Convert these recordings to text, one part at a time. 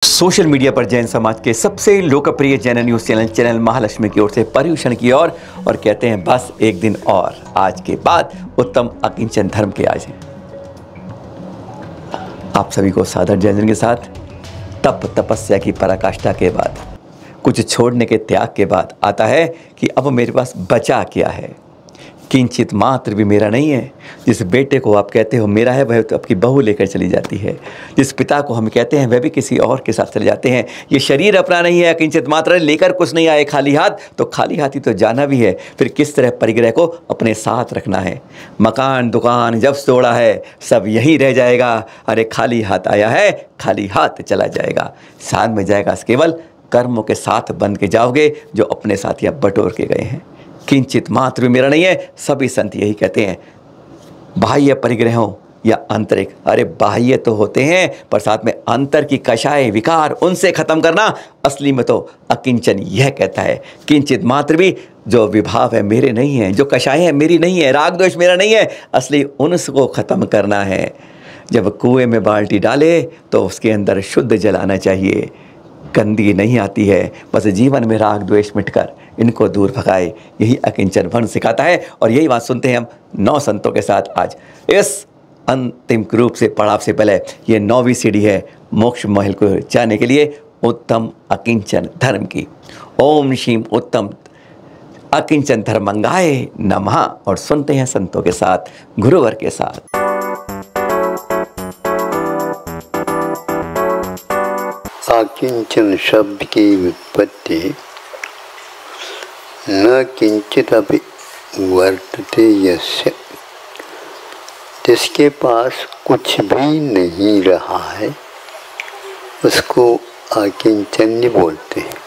Social media पर जैन समाज के सबसे लोकप्रिय जैन न्यूज चैनल महालक्ष्मी की ओर से पर्युषण की ओर और कहते हैं बस एक दिन और, आज के बाद उत्तम अकिंचन धर्म के आज हैं। आप सभी को सादर जैन के साथ तपस्या की पराकाष्ठा के बाद, कुछ छोड़ने के त्याग के बाद आता है कि अब मेरे पास बचा क्या है। किंचित मात्र भी मेरा नहीं है। जिस बेटे को आप कहते हो मेरा है, वह तो आपकी बहू लेकर चली जाती है। जिस पिता को हम कहते हैं वह भी किसी और के साथ चले जाते हैं। ये शरीर अपना नहीं है, किंचित मात्र लेकर कुछ नहीं आए खाली हाथ, तो खाली हाथ ही तो जाना भी है। फिर किस तरह परिग्रह को अपने साथ रखना है। मकान दुकान जब तोड़ा है सब यही रह जाएगा। अरे खाली हाथ आया है, खाली हाथ चला जाएगा। साथ में जाएगा केवल कर्मों के साथ बंध के जाओगे जो अपने साथ या बटोर के गए हैं। किंचित मात्र भी मेरा नहीं है। सभी संत यही कहते हैं, बाह्य परिग्रहों या आंतरिक, अरे बाह्य तो होते हैं पर साथ में अंतर की कषाय विकार उनसे खत्म करना। असली में तो अकिंचन यह कहता है किंचित मात्र भी जो विभाव है मेरे नहीं है, जो कषाय है मेरी नहीं है, राग द्वेष मेरा नहीं है, असली उनको खत्म करना है। जब कुएं में बाल्टी डाले तो उसके अंदर शुद्ध जल आना चाहिए, गंदगी नहीं आती है। बस जीवन में राग द्वेष मिटकर इनको दूर भगाए, यही अकिंचन धर्म सिखाता है। और यही बात सुनते हैं हम 9 संतों के साथ आज इस अंतिम रूप से पड़ाव से पहले। ये 9वीं सीढ़ी है मोक्ष महल को जाने के लिए, उत्तम अकिंचन धर्म की। ओम श्रीम उत्तम अकिंचन धर्मंगाय नमः। और सुनते हैं संतों के साथ, गुरुवर के साथ। अकिंचन शब्द की उत्पत्ति न किंचित अभी वर्तते यस्य, जिसके पास कुछ भी नहीं रहा है उसको अकिंचन्य बोलते हैं।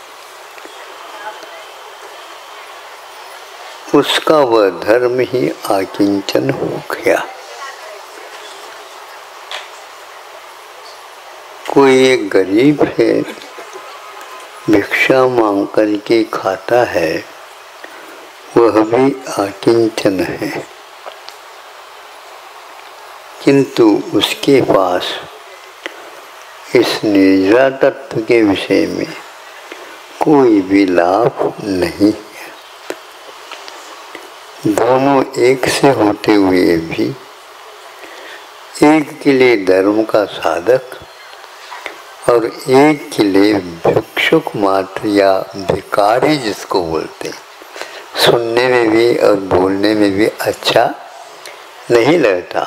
उसका वह धर्म ही अकिंचन हो गया। कोई एक गरीब है, भिक्षा मांग कर के खाता है, वह भी अकिंचन है, किंतु उसके पास इस निर्जरा तत्व के विषय में कोई भी लाभ नहीं है। दोनों एक से होते हुए भी एक के लिए धर्म का साधक और एक के लिए भिक्षुक मात्र या भिखारी जिसको बोलते हैं, सुनने में भी और बोलने में भी अच्छा नहीं लगता,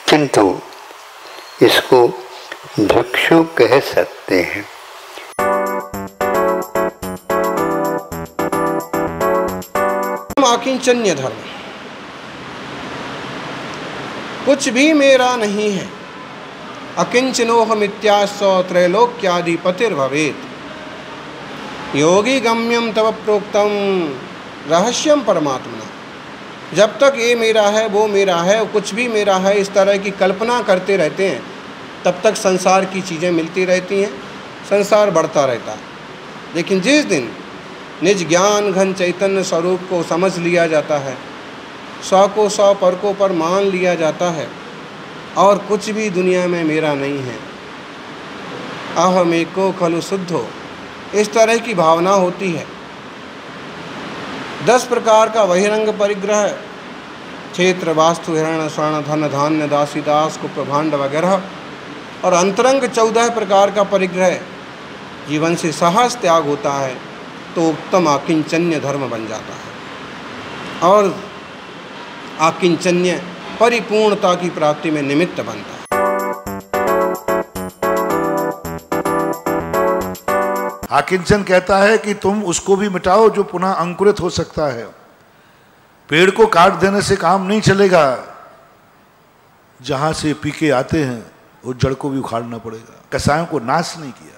किंतु इसको भिक्षु कह सकते हैं। अकिंचन्य धर्म, कुछ भी मेरा नहीं है। अकिंचनोहमित्यासौ त्रैलोक्याधिपतिर्भवेत्, योगी गम्यम तव प्रोक्तम रहस्यम परमात्मना। जब तक ये मेरा है, वो मेरा है, कुछ भी मेरा है, इस तरह की कल्पना करते रहते हैं, तब तक संसार की चीज़ें मिलती रहती हैं, संसार बढ़ता रहता है। लेकिन जिस दिन निज ज्ञान घन चैतन्य स्वरूप को समझ लिया जाता है, 100 को 100 पर को पर मान लिया जाता है और कुछ भी दुनिया में मेरा नहीं है, अहम एको खलु शुद्धो, इस तरह की भावना होती है। 10 प्रकार का बहिरंग परिग्रह, क्षेत्र वास्तु हिरण स्वर्ण धन धान्य दासी दास को प्रभांड वगैरह, और अंतरंग 14 प्रकार का परिग्रह जीवन से सहज त्याग होता है तो उत्तम अकिंचन्य धर्म बन जाता है और अकिंचन्य परिपूर्णता की प्राप्ति में निमित्त बनता है। अकिंचन कहता है कि तुम उसको भी मिटाओ जो पुनः अंकुरित हो सकता है। पेड़ को काट देने से काम नहीं चलेगा, जहां से पीके आते हैं उस जड़ को भी उखाड़ना पड़ेगा। कसायों को नाश नहीं किया,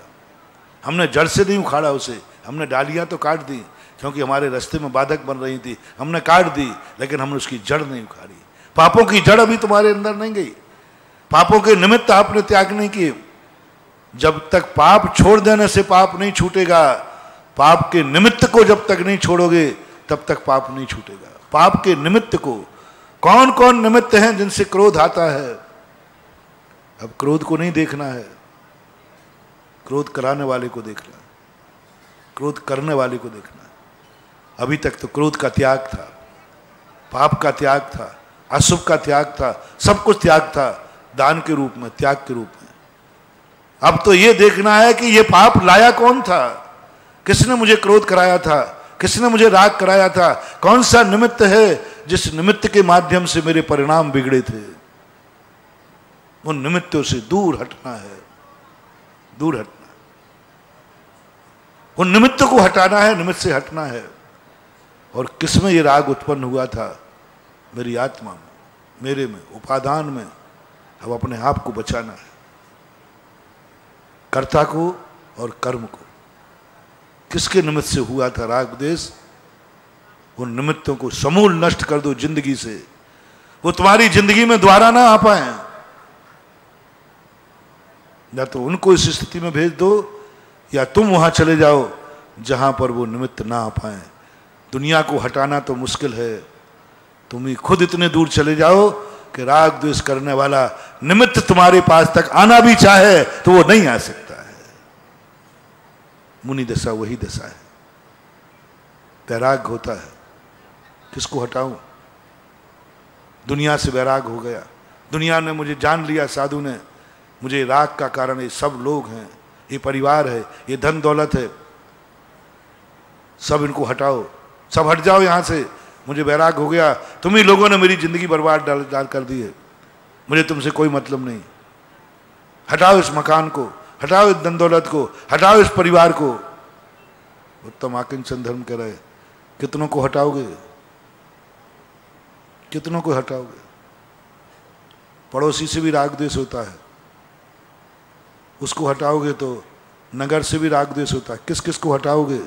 हमने जड़ से नहीं उखाड़ा उसे, हमने डालियां तो काट दी क्योंकि हमारे रास्ते में बाधक बन रही थी, हमने काट दी, लेकिन हमने उसकी जड़ नहीं उखाड़ी। पापों की जड़ अभी तुम्हारे अंदर नहीं गई, पापों के निमित्त आपने त्याग नहीं किए। जब तक पाप छोड़ देने से पाप नहीं छूटेगा, पाप के निमित्त को जब तक नहीं छोड़ोगे तब तक पाप नहीं छूटेगा। पाप के निमित्त को, कौन कौन निमित्त हैं जिनसे क्रोध आता है? अब क्रोध को नहीं देखना है, क्रोध कराने वाले को देखना, क्रोध करने वाले को देखना। अभी तक तो क्रोध का त्याग था, पाप का त्याग था, अशुभ का त्याग था, सब कुछ त्याग था दान के रूप में, त्याग के रूप में। अब तो ये देखना है कि ये पाप लाया कौन था, किसने मुझे क्रोध कराया था, किसने मुझे राग कराया था, कौन सा निमित्त है जिस निमित्त के माध्यम से मेरे परिणाम बिगड़े थे। उन निमित्तों से दूर हटना है, दूर हटना, उन निमित्तों को हटाना है, निमित्त से हटना है। और किसमें ये राग उत्पन्न हुआ था? मेरी आत्मा में, मेरे में, उपादान में। अब अपने आप को बचाना है, कर्ता को और कर्म को। किसके निमित्त से हुआ था राग द्वेष? उन निमित्तों को समूल नष्ट कर दो जिंदगी से, वो तुम्हारी जिंदगी में दोबारा ना आ पाए। या तो उनको इस स्थिति में भेज दो, या तुम वहां चले जाओ जहां पर वो निमित्त ना आ पाए। दुनिया को हटाना तो मुश्किल है, तुम ही खुद इतने दूर चले जाओ कि राग द्वेष करने वाला निमित्त तुम्हारे पास तक आना भी चाहे तो वो नहीं आ सकता है। मुनि दशा वही दशा है, वैराग होता है। किसको हटाऊं? दुनिया से वैराग हो गया, दुनिया ने मुझे जान लिया, साधु ने मुझे राग का कारण ये सब लोग हैं, ये परिवार है, ये धन दौलत है, सब इनको हटाओ, सब हट जाओ यहां से, मुझे वैराग हो गया। तुम ही लोगों ने मेरी जिंदगी बर्बाद डाल कर दी है, मुझे तुमसे कोई मतलब नहीं। हटाओ इस मकान को, हटाओ इस धन दौलत को, हटाओ इस परिवार को। उत्तम आकिंचन धर्म कह रहे, कितनों को हटाओगे? कितनों को हटाओगे? पड़ोसी से भी राग द्वेष होता है, उसको हटाओगे तो नगर से भी राग द्वेष होता है। किस किस को हटाओगे?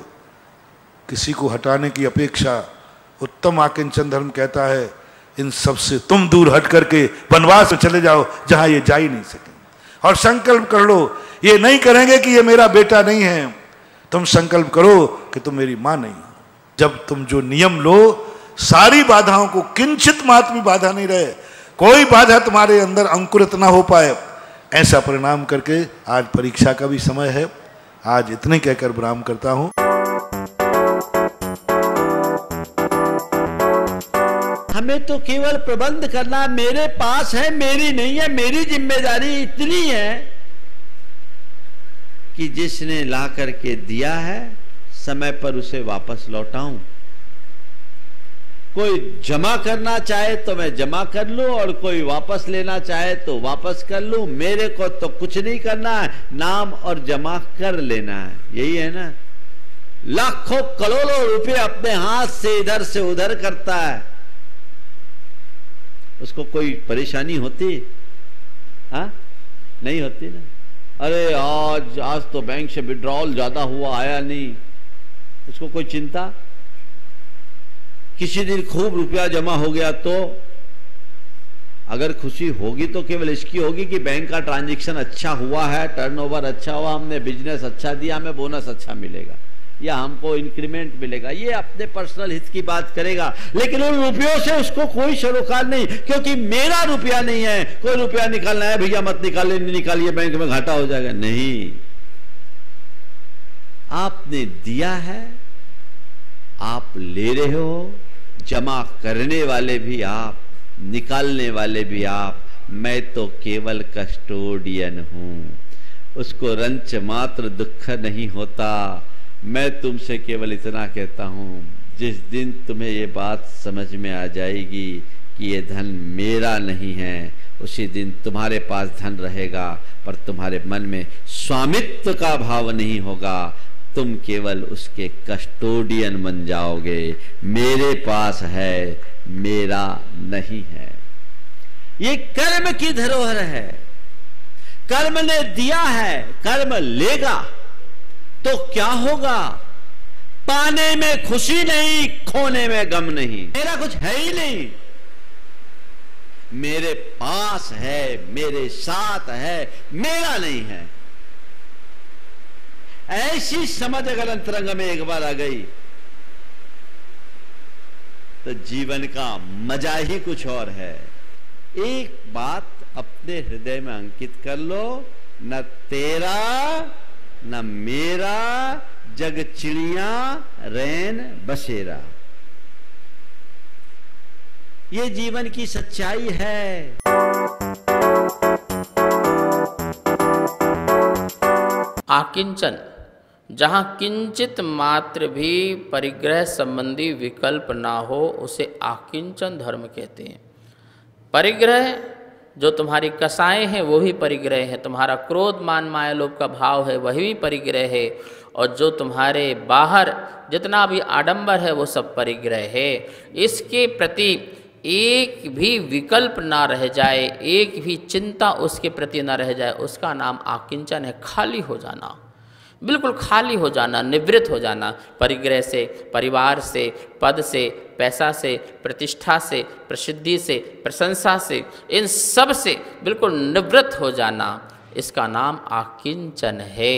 किसी को हटाने की अपेक्षा उत्तम आकिंचन धर्म कहता है इन सब से तुम दूर हट करके वनवास में चले जाओ जहां ये जा ही नहीं सके। और संकल्प कर लो, ये नहीं करेंगे कि ये मेरा बेटा नहीं है, तुम संकल्प करो कि तुम मेरी मां नहीं हो। जब तुम जो नियम लो, सारी बाधाओं को, किंचित मात्र भी बाधा नहीं रहे, कोई बाधा तुम्हारे अंदर अंकुरित ना हो पाए, ऐसा परिणाम करके आज परीक्षा का भी समय है। आज इतने कहकर विराम करता हूं। हमें तो केवल प्रबंध करना, मेरे पास है, मेरी नहीं है, मेरी जिम्मेदारी इतनी है कि जिसने ला करके दिया है समय पर उसे वापस लौटाऊं। कोई जमा करना चाहे तो मैं जमा कर लूं, और कोई वापस लेना चाहे तो वापस कर लूं। मेरे को तो कुछ नहीं करना है, नाम और जमा कर लेना है, यही है ना। लाखों करोड़ों रुपए अपने हाथ से इधर से उधर करता है, उसको कोई परेशानी होती? हाँ, नहीं होती ना। अरे आज तो बैंक से विड्रॉल ज्यादा हुआ, आया नहीं, उसको कोई चिंता? किसी दिन खूब रुपया जमा हो गया तो अगर खुशी होगी तो केवल इसकी होगी कि बैंक का ट्रांजैक्शन अच्छा हुआ है, टर्नओवर अच्छा हुआ, हमने बिजनेस अच्छा दिया, हमें बोनस अच्छा मिलेगा या हमको इंक्रीमेंट मिलेगा, ये अपने पर्सनल हित की बात करेगा। लेकिन उन रुपयों से उसको कोई सरोकार नहीं, क्योंकि मेरा रुपया नहीं है। कोई रुपया निकालना है, भैया मत निकालिए, नहीं निकालिए, बैंक में घाटा हो जाएगा, नहीं। आपने दिया है, आप ले रहे हो, जमा करने वाले भी आप, निकालने वाले भी आप। मैं तो केवल कस्टोडियन हूं, उसको रंच मात्र दुख नहीं होता। मैं तुमसे केवल इतना कहता हूं, जिस दिन तुम्हें ये बात समझ में आ जाएगी कि ये धन मेरा नहीं है, उसी दिन तुम्हारे पास धन रहेगा, पर तुम्हारे मन में स्वामित्व का भाव नहीं होगा। तुम केवल उसके कस्टोडियन बन जाओगे। मेरे पास है, मेरा नहीं है। ये कर्म की धरोहर है। कर्म ने दिया है, कर्म लेगा तो क्या होगा? पाने में खुशी नहीं, खोने में गम नहीं। मेरा कुछ है ही नहीं, मेरे पास है, मेरे साथ है, मेरा नहीं है। ऐसी समझ अगर अंतरंग में एक बार आ गई तो जीवन का मजा ही कुछ और है। एक बात अपने हृदय में अंकित कर लो, न तेरा न मेरा जग चिड़िया रैन बसेरा। ये जीवन की सच्चाई है। आकिंचन, जहाँ किंचित मात्र भी परिग्रह संबंधी विकल्प ना हो उसे आकिंचन धर्म कहते हैं। परिग्रह जो तुम्हारी कसाएं हैं वो भी परिग्रह है, तुम्हारा क्रोध मान माया लोभ का भाव है वही भी परिग्रह है, और जो तुम्हारे बाहर जितना भी आडंबर है वो सब परिग्रह है। इसके प्रति एक भी विकल्प ना रह जाए, एक भी चिंता उसके प्रति ना रह जाए, उसका नाम आकिंचन है। खाली हो जाना, बिल्कुल खाली हो जाना, निवृत्त हो जाना परिग्रह से, परिवार से, पद से, पैसा से, प्रतिष्ठा से, प्रसिद्धि से, प्रशंसा से, इन सब से बिल्कुल निवृत्त हो जाना, इसका नाम आकिंचन है।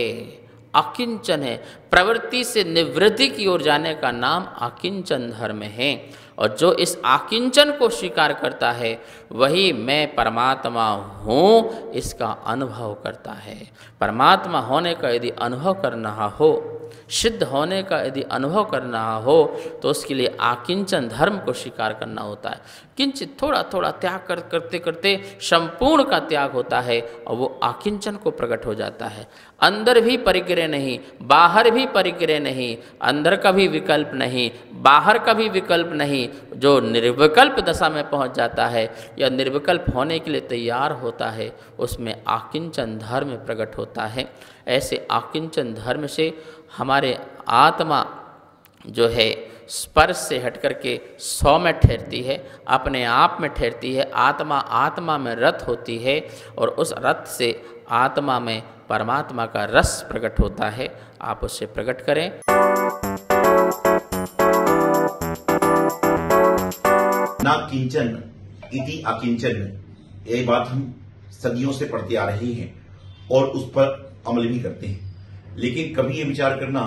आकिंचन है, प्रवृत्ति से निवृत्ति की ओर जाने का नाम आकिंचन धर्म है। और जो इस आकिंचन को स्वीकार करता है वही मैं परमात्मा हूँ इसका अनुभव करता है। परमात्मा होने का यदि अनुभव करना हो, सिद्ध होने का यदि अनुभव करना हो तो उसके लिए आकिंचन धर्म को स्वीकार करना होता है। किंचित थोड़ा थोड़ा त्याग करते करते संपूर्ण का त्याग होता है और वो आकिंचन को प्रकट हो जाता है। अंदर भी परिग्रह नहीं, बाहर भी परिग्रह नहीं, अंदर का भी विकल्प नहीं, बाहर का भी विकल्प नहीं। जो निर्विकल्प दशा में पहुंच जाता है या निर्विकल्प होने के लिए तैयार होता है उसमें आकिंचन धर्म प्रकट होता है। ऐसे आकिंचन धर्म से हमारे आत्मा जो है स्पर्श से हट करके सौ में ठहरती है, अपने आप में ठहरती है। आत्मा आत्मा में रत होती है और उस रत से आत्मा में परमात्मा का रस प्रकट होता है। आप उससे प्रकट करें। ना किंचन इति अकिंचन, ये बात हम सदियों से पढ़ते आ रहे हैं और उस पर अमल भी करते हैं। लेकिन कभी ये विचार करना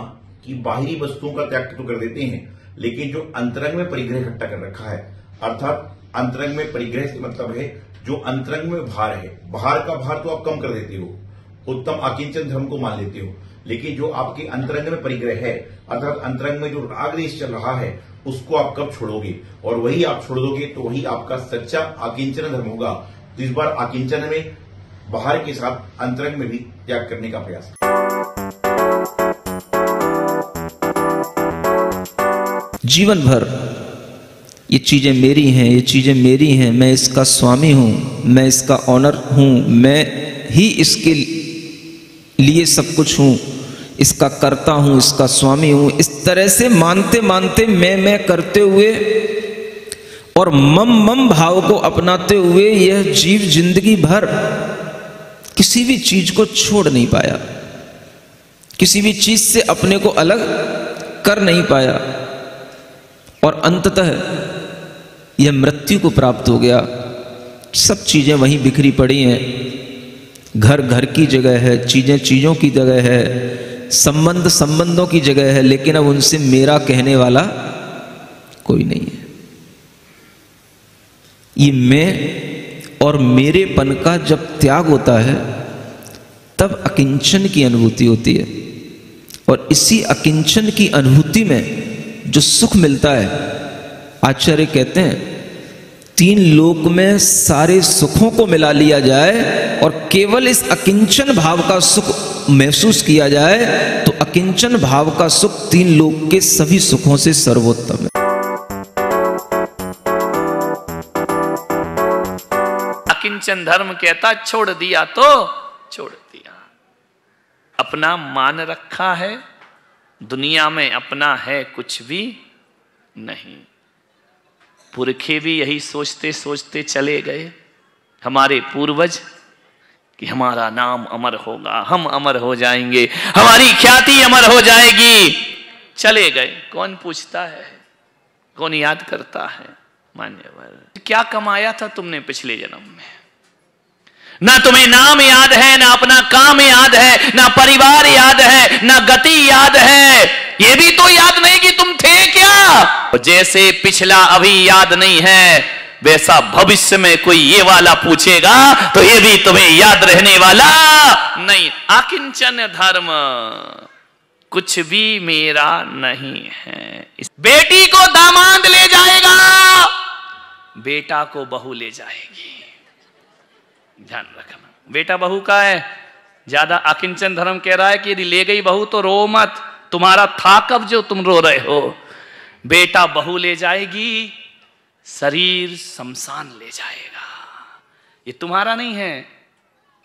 कि बाहरी वस्तुओं का त्याग तो कर देते हैं, लेकिन जो अंतरंग में परिग्रह इकट्ठा कर रखा है, अर्थात अंतरंग में परिग्रह से मतलब है जो अंतरंग में भार है, बाहर का भार तो आप कम कर देते हो, उत्तम आकिंचन धर्म को मान लेते हो, लेकिन जो आपके अंतरंग में परिग्रह है अर्थात अंतरंग में जो राग देश चल रहा है उसको आप कब छोड़ोगे, और वही आप छोड़ दोगे तो वही आपका सच्चा आकिंचन धर्म होगा। तो इस बार आकिंचन में बाहर के साथ अंतरंग में भी त्याग करने का प्रयास। जीवन भर ये चीजें मेरी हैं, ये चीजें मेरी हैं, मैं इसका स्वामी हूं, मैं इसका ऑनर हूं, मैं ही इसके लिए सब कुछ हूं, इसका करता हूं, इसका स्वामी हूं, इस तरह से मानते मानते मैं करते हुए और मम भाव को अपनाते हुए यह जीव जिंदगी भर किसी भी चीज को छोड़ नहीं पाया, किसी भी चीज से अपने को अलग कर नहीं पाया और अंततः यह मृत्यु को प्राप्त हो गया। सब चीजें वहीं बिखरी पड़ी हैं, घर घर की जगह है, चीजें चीजों की जगह है, संबंध संबंधों की जगह है, लेकिन अब उनसे मेरा कहने वाला कोई नहीं है। ये मैं और मेरेपन का जब त्याग होता है तब अकिंचन की अनुभूति होती है, और इसी अकिंचन की अनुभूति में जो सुख मिलता है, आचार्य कहते हैं तीन लोक में सारे सुखों को मिला लिया जाए और केवल इस अकिंचन भाव का सुख महसूस किया जाए तो अकिंचन भाव का सुख तीन लोक के सभी सुखों से सर्वोत्तम है। अकिंचन धर्म कहता छोड़ दिया तो छोड़ दिया, अपना मान रखा है, दुनिया में अपना है कुछ भी नहीं। पुरखे भी यही सोचते सोचते चले गए, हमारे पूर्वज, कि हमारा नाम अमर होगा, हम अमर हो जाएंगे, हमारी ख्याति अमर हो जाएगी। चले गए, कौन पूछता है, कौन याद करता है? मान्यवर, क्या कमाया था तुमने पिछले जन्म में? ना तुम्हें नाम याद है, ना अपना काम याद है, ना परिवार याद है, ना गति याद है, ये भी तो याद नहीं कि तुम थे क्या। जैसे पिछला अभी याद नहीं है वैसा भविष्य में कोई ये वाला पूछेगा तो ये भी तुम्हें याद रहने वाला नहीं। अकिंचन धर्म, कुछ भी मेरा नहीं है। बेटी को दामाद ले जाएगा, बेटा को बहू ले जाएगी। ध्यान रखना, बेटा बहू का है ज्यादा। अकिंचन धर्म कह रहा है कि यदि ले गई बहू तो रो मत, तुम्हारा था कब जो तुम रो रहे हो। बेटा बहू ले जाएगी, शरीर शमशान ले जाएगा। ये तुम्हारा नहीं है,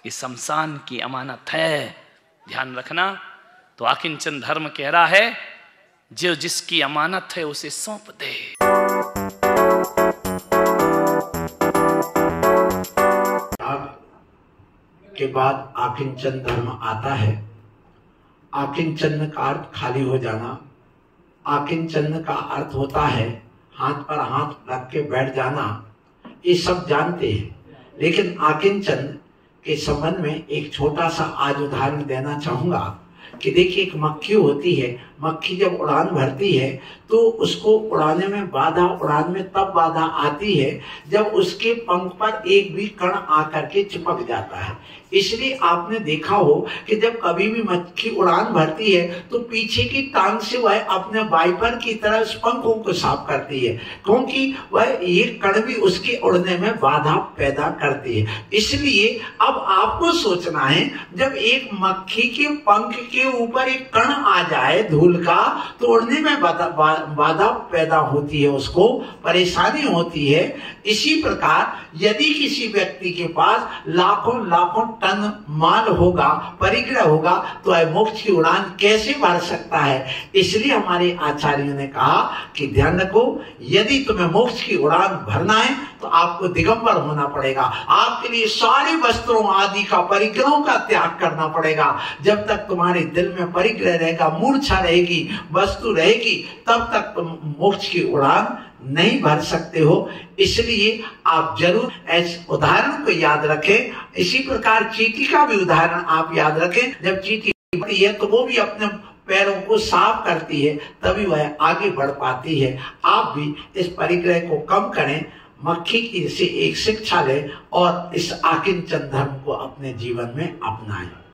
ये शमशान की अमानत है, ध्यान रखना। तो अकिंचन धर्म कह रहा है जो जिसकी अमानत है उसे सौंप दे। के बाद आकिंचन धर्म आता है। आकिंचन का अर्थ खाली हो जाना। आकिंचन का अर्थ होता है हाथ पर हाथ रख के बैठ जाना। ये सब जानते हैं, लेकिन आकिंचन के संबंध में एक छोटा सा आज उदाहरण देना चाहूंगा कि देखिए, एक मक्खी होती है। मक्खी जब उड़ान भरती है तो उसको उड़ाने में बाधा, उड़ान में तब बाधा आती है जब उसके पंख पर एक भी कण आकर के चिपक जाता है। इसलिए आपने देखा हो कि जब कभी भी मक्खी उड़ान भरती है तो पीछे की टांग से वह अपने वाइपर की तरह उस पंखों को साफ करती है, क्योंकि वह ये कण भी उसके उड़ने में बाधा पैदा करती है। इसलिए अब आपको सोचना है, जब एक मक्खी के पंख के ऊपर एक कण आ जाए धूल का, तो उड़ने में बाधा पैदा होती है, उसको परेशानी होती है। इसी प्रकार यदि किसी व्यक्ति के पास लाखों लाखों टन माल होगा, परिग्रह होगा, तो वह मोक्ष की उड़ान कैसे भर सकता है। इसलिए हमारे आचार्यों ने कहा कि ध्यान रखो, यदि तुम्हें मोक्ष की उड़ान भरना है तो आपको दिगंबर होना पड़ेगा। आपके लिए सारे वस्त्रों आदि का, परिग्रहों का त्याग करना पड़ेगा। जब तक तुम्हारे दिल में परिग्रह रहेगा, मूर्छा रहेगी, वस्तु रहेगी, तब तक तुम मोक्ष की उड़ान नहीं भर सकते हो। इसलिए आप जरूर इस उदाहरण को याद रखें। इसी प्रकार चींटी का भी उदाहरण आप याद रखें। जब चींटी बढ़ती है तो वो भी अपने पैरों को साफ करती है, तभी वह आगे बढ़ पाती है। आप भी इस परिग्रह को कम करें, मक्खी की से एक शिक्षा लें और इस आकिंचन धर्म को अपने जीवन में अपनाएं।